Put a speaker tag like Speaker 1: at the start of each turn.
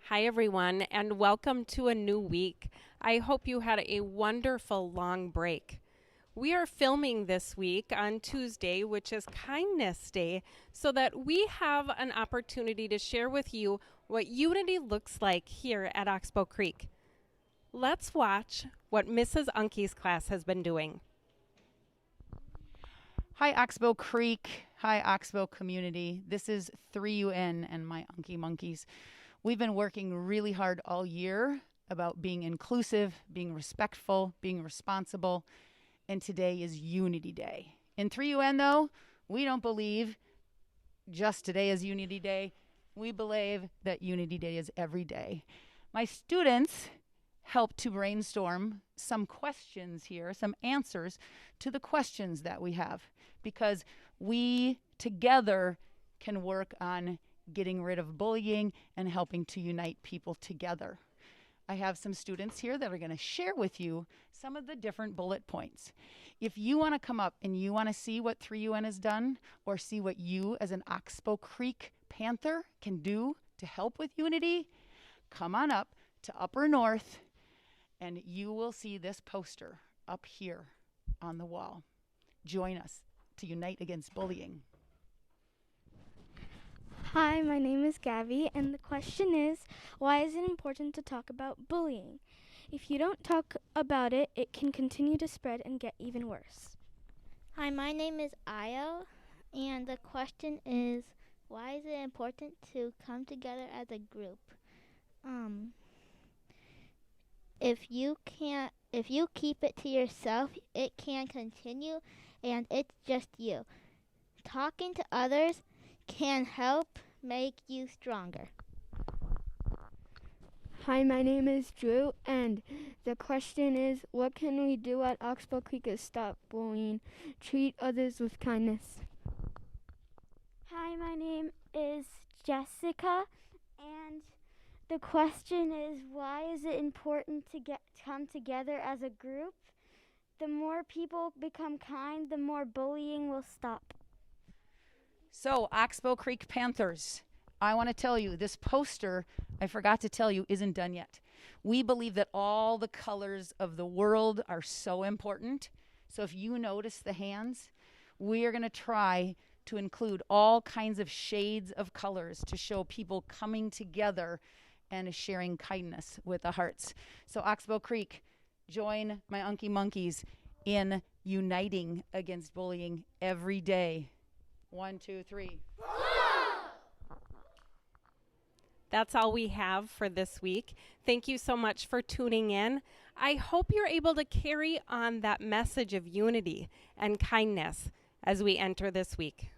Speaker 1: Hi, everyone, and welcome to a new week. I hope you had a wonderful long break. We are filming this week on Tuesday, which is Kindness Day, so that we have an opportunity to share with you what unity looks like here at Oxbow Creek. Let's watch what Mrs. Unke's class has been doing.
Speaker 2: Hi, Oxbow Creek. Hi, Oxbow community. This is 3UN and my Unky Monkeys. We've been working really hard all year about being inclusive, being respectful, being responsible, and today is Unity Day. In 3UN, though, we don't believe just today is Unity Day. We believe that Unity Day is every day. My students helped to brainstorm some questions here, some answers to the questions that we have, because we together can work on getting rid of bullying and helping to unite people together. I have some students here that are going to share with you some of the different bullet points. If you want to come up and you want to see what 3UN has done, or see what you as an Oxbow Creek Panther can do to help with unity, come on up to Upper North and you will see this poster up here on the wall. Join us to unite against bullying.
Speaker 3: Hi, my name is Gabby, and the question is, why is it important to talk about bullying? If you don't talk about it, it can continue to spread and get even worse.
Speaker 4: Hi, my name is Io, and the question is, why is it important to come together as a group? If you keep it to yourself, it can continue, and it's just you. Talking to others can help make you stronger.
Speaker 5: Hi, my name is Drew, and the question is, what can we do at Oxbow Creek to stop bullying? Treat others with kindness.
Speaker 6: Hi, my name is Jessica, and the question is, why is it important to come together as a group? The more people become kind, the more bullying will stop.
Speaker 2: So, Oxbow Creek Panthers, I want to tell you, this poster, I forgot to tell you, isn't done yet. We believe that all the colors of the world are so important. So if you notice the hands, we are going to try to include all kinds of shades of colors to show people coming together and sharing kindness with the hearts. So Oxbow Creek, join my Unky Monkeys in uniting against bullying every day. 1, 2, 3.
Speaker 1: That's all we have for this week. Thank you so much for tuning in. I hope you're able to carry on that message of unity and kindness as we enter this week.